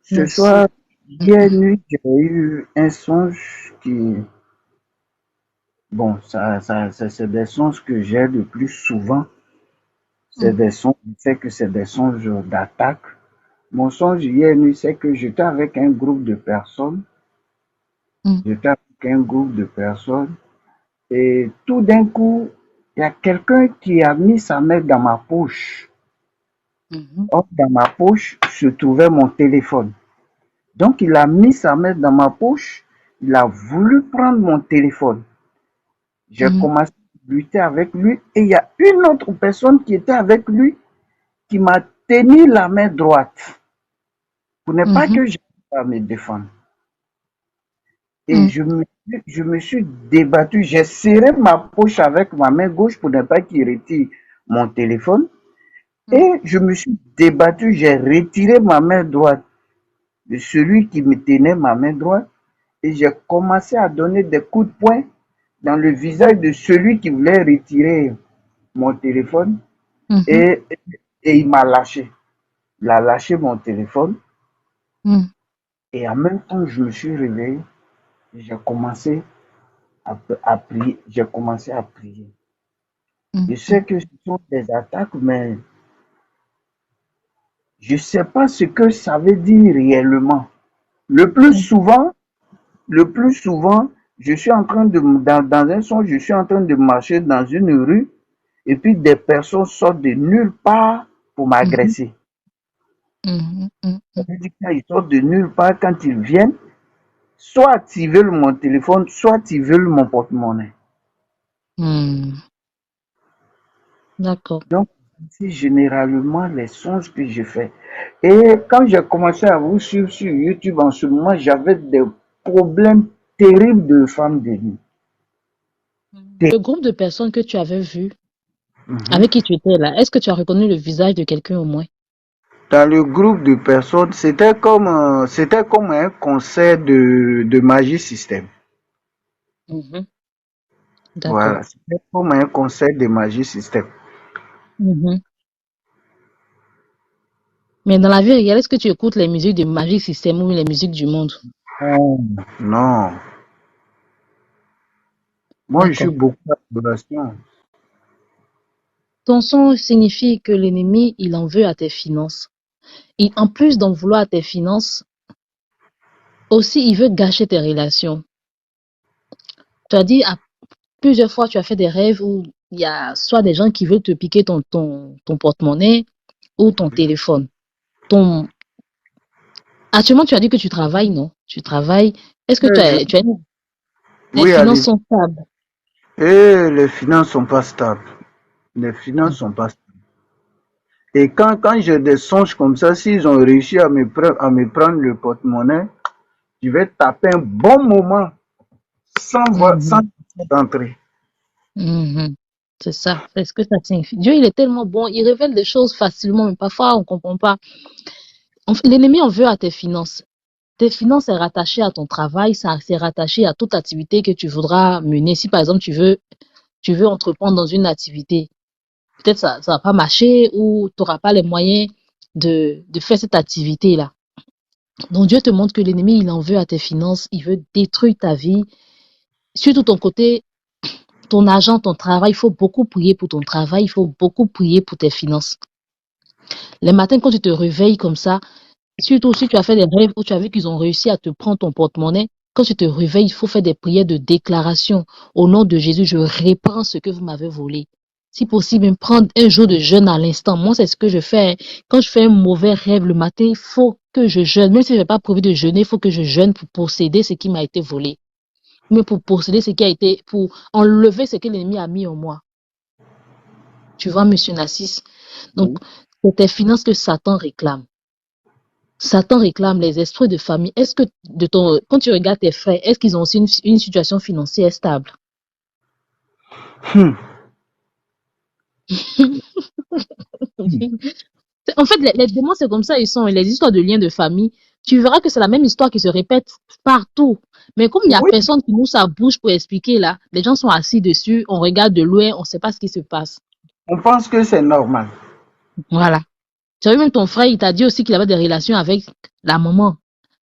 Ce soir, Merci. hier nuit, j'ai eu un songe qui, bon, c'est des songes que j'ai le plus souvent. C'est Mhm. des songes, je sais que c'est des songes d'attaque. Mon songe hier nuit, c'est que j'étais avec un groupe de personnes. Mhm. J'étais avec un groupe de personnes. Et tout d'un coup, il y a quelqu'un qui a mis sa main dans ma poche. Mhm. Or, dans ma poche se trouvait mon téléphone. Donc, il a mis sa main dans ma poche. Il a voulu prendre mon téléphone. J'ai Mhm. commencé à lutter avec lui et il y a une autre personne qui était avec lui qui m'a tenu la main droite pour ne pas Mhm. que j'aille à me défendre. Et Mhm. je me suis débattu, j'ai serré ma poche avec ma main gauche pour ne pas qu'il retire mon téléphone. Et je me suis débattu, j'ai retiré ma main droite de celui qui me tenait ma main droite et j'ai commencé à donner des coups de poing dans le visage de celui qui voulait retirer mon téléphone Mhm. et, et il m'a lâché. Il a lâché mon téléphone Mhm. et en même temps je me suis réveillé et j'ai commencé à prier. J'ai commencé à prier. Je Mhm. sais que ce sont des attaques, mais je ne sais pas ce que ça veut dire réellement. Le plus Mhm. souvent, le plus souvent, je suis en train de, dans un son, je suis en train de marcher dans une rue et puis des personnes sortent de nulle part pour Mhm. m'agresser. Mhm. Ça Mhm. veut dire que quand ils sortent de nulle part, quand ils viennent, soit ils veulent mon téléphone, soit ils veulent mon porte-monnaie. Mhm. D'accord. Donc, c'est généralement les songes que je fais. Et quand j'ai commencé à vous suivre sur YouTube en ce moment, j'avais des problèmes terribles de femmes de nuit. Le groupe de personnes que tu avais vu, Mhm. avec qui tu étais là, est-ce que tu as reconnu le visage de quelqu'un au moins? Dans le groupe de personnes, c'était comme un concert de magie système. Mhm. D'accord. Voilà, c'était comme un concert de magie système. Mhm. Mais dans la vie réelle, est-ce que tu écoutes les musiques de Magic System ou les musiques du monde? Oh, non, moi je suis D'accord. beaucoup d'adoration. Ton son signifie que l'ennemi, il en veut à tes finances. Et en plus d'en vouloir à tes finances, aussi, il veut gâcher tes relations. Tu as dit à plusieurs fois, tu as fait des rêves où il y a soit des gens qui veulent te piquer ton porte-monnaie ou ton téléphone. Ton... Actuellement, tu as dit que tu travailles, non? Tu travailles. Est-ce que Mais les oui, finances allez. sont stables? Et les finances sont pas stables. Les finances Mhm. sont pas stables. Et quand j'ai des songes comme ça, s'ils ont réussi à me prendre le porte-monnaie, je vais taper un bon moment sans Mhm. d'entrée. Mhm. C'est ça, c'est ce que ça signifie. Dieu, il est tellement bon, il révèle des choses facilement, mais parfois on ne comprend pas. L'ennemi en veut à tes finances. Tes finances est rattachée à ton travail, ça c'est rattaché à toute activité que tu voudras mener. Si par exemple tu veux entreprendre dans une activité, peut-être ça va pas marcher ou tu n'auras pas les moyens de faire cette activité-là. Donc Dieu te montre que l'ennemi, il en veut à tes finances, il veut détruire ta vie, surtout ton côté, ton argent, ton travail. Il faut beaucoup prier pour ton travail, il faut beaucoup prier pour tes finances. Les matins, quand tu te réveilles comme ça, surtout si tu as fait des rêves où tu as vu qu'ils ont réussi à te prendre ton porte-monnaie, quand tu te réveilles, il faut faire des prières de déclaration. Au nom de Jésus, je reprends ce que vous m'avez volé. Si possible, même prendre un jour de jeûne à l'instant. Moi, c'est ce que je fais. Quand je fais un mauvais rêve le matin, il faut que je jeûne. Même si je n'ai pas prévu de jeûner, il faut que je jeûne pour posséder ce qui m'a été volé. Mais pour posséder ce qui a été, pour enlever ce que l'ennemi a mis en moi. Tu vois, monsieur Nassis? Donc, c'est tes finances que Satan réclame. Satan réclame les esprits de famille. Est-ce que quand tu regardes tes frères, est-ce qu'ils ont aussi une situation financière stable? Hum, hum. En fait, les démons, c'est comme ça, ils sont. Les histoires de liens de famille, tu verras que c'est la même histoire qui se répète partout. Mais comme il n'y a Oui, personne qui nous sa bouche pour expliquer là, les gens sont assis dessus, on regarde de loin, on ne sait pas ce qui se passe. on pense que c'est normal. Voilà. Tu as vu même ton frère, il t'a dit aussi qu'il avait des relations avec la maman.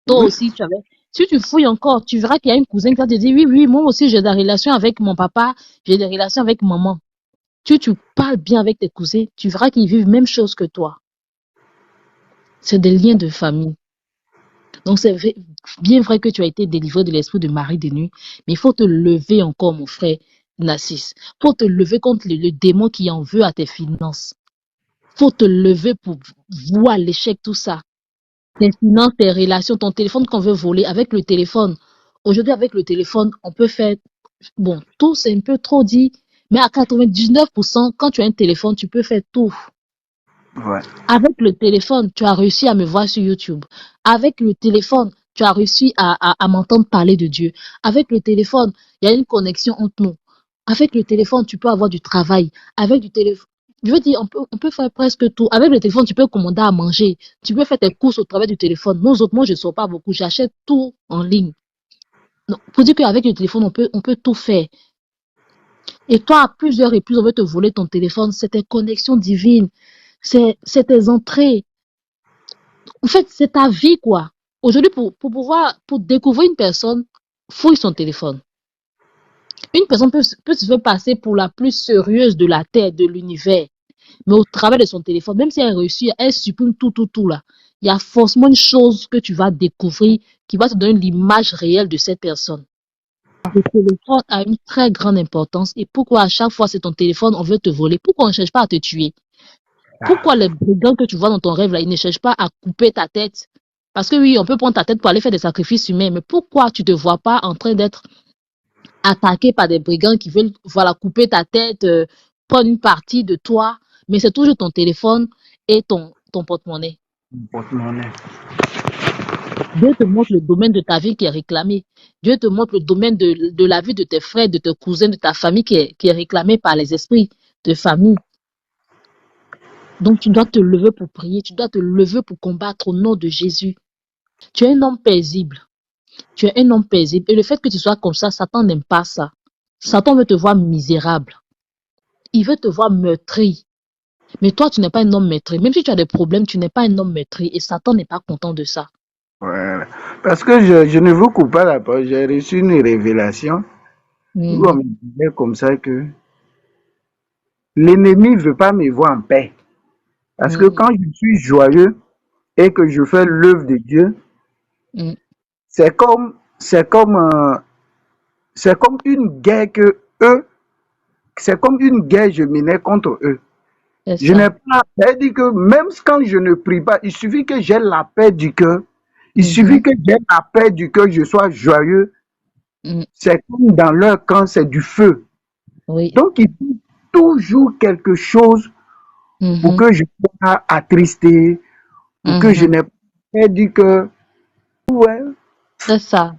Toi Oui, aussi, tu avais. Si tu fouilles encore, tu verras qu'il y a une cousine qui va te dire, oui, oui, moi aussi j'ai des relations avec mon papa, j'ai des relations avec maman. Tu parles bien avec tes cousins, tu verras qu'ils vivent la même chose que toi. C'est des liens de famille. Donc c'est bien vrai que tu as été délivré de l'esprit de mari de nuit, mais il faut te lever encore, mon frère Nassis. Il faut te lever contre le démon qui en veut à tes finances. Il faut te lever pour voir l'échec, tout ça. Tes finances, tes relations, ton téléphone qu'on veut voler avec le téléphone. Aujourd'hui, avec le téléphone, on peut faire, bon, tout c'est un peu trop dit, mais à 99%, quand tu as un téléphone, tu peux faire tout. ouais. Avec le téléphone, tu as réussi à me voir sur YouTube. Avec le téléphone, tu as réussi à m'entendre parler de Dieu. Avec le téléphone, il y a une connexion entre nous. Avec le téléphone, tu peux avoir du travail. Avec du téléphone, je veux dire, on peut faire presque tout. Avec le téléphone, tu peux commander à manger. Tu peux faire tes courses au travers du téléphone. Nous autres, moi, je ne sors pas beaucoup. J'achète tout en ligne. Donc, pour dire qu'avec le téléphone, on peut tout faire. Et toi, à plusieurs reprises, on veut te voler ton téléphone. C'est tes connexions divines. C'est tes entrées. En fait, c'est ta vie, quoi. Aujourd'hui, pour découvrir une personne, fouille son téléphone. Une personne peut se faire passer pour la plus sérieuse de la Terre, de l'univers, mais au travers de son téléphone, même si elle réussit, elle supprime tout là. Il y a forcément une chose que tu vas découvrir qui va te donner l'image réelle de cette personne. Le téléphone a une très grande importance. Et pourquoi à chaque fois c'est ton téléphone, on veut te voler? Pourquoi on ne cherche pas à te tuer? Pourquoi les brigands que tu vois dans ton rêve là, ils ne cherchent pas à couper ta tête? Parce que oui, on peut prendre ta tête pour aller faire des sacrifices humains, mais pourquoi tu te vois pas en train d'être attaqué par des brigands qui veulent, voilà, couper ta tête, prendre une partie de toi, mais c'est toujours ton téléphone et ton porte-monnaie. Porte-monnaie. Dieu te montre le domaine de ta vie qui est réclamé. Dieu te montre le domaine de la vie de tes frères, de tes cousins, de ta famille qui est réclamé par les esprits de famille. Donc tu dois te lever pour prier, tu dois te lever pour combattre au nom de Jésus. Tu es un homme paisible. Tu es un homme paisible. Et le fait que tu sois comme ça, Satan n'aime pas ça. Satan veut te voir misérable. Il veut te voir meurtri. Mais toi, tu n'es pas un homme meurtri. Même si tu as des problèmes, tu n'es pas un homme meurtri. Et Satan n'est pas content de ça. Voilà. Parce que je ne vous coupe pas la parole. J'ai reçu une révélation où on Mhm, me disait comme ça que l'ennemi ne veut pas me voir en paix. Parce que mhm, quand je suis joyeux et que je fais l'œuvre de Dieu, mhm. c'est comme, c'est comme, c'est comme une guerre que eux, c'est comme une guerre que je menais contre eux. C'est Je n'ai ça. pas, c'est-à-dire que même quand je ne prie pas, il suffit que j'ai la paix du cœur. Il suffit Mhm, que j'ai la paix du cœur, je sois joyeux. mhm. C'est comme dans leur camp, c'est du feu. Oui. Donc, il faut toujours quelque chose pour Mhm, que je sois attristé, pour que je mhm. n'ai pas du cœur. Ouais, C'est ça.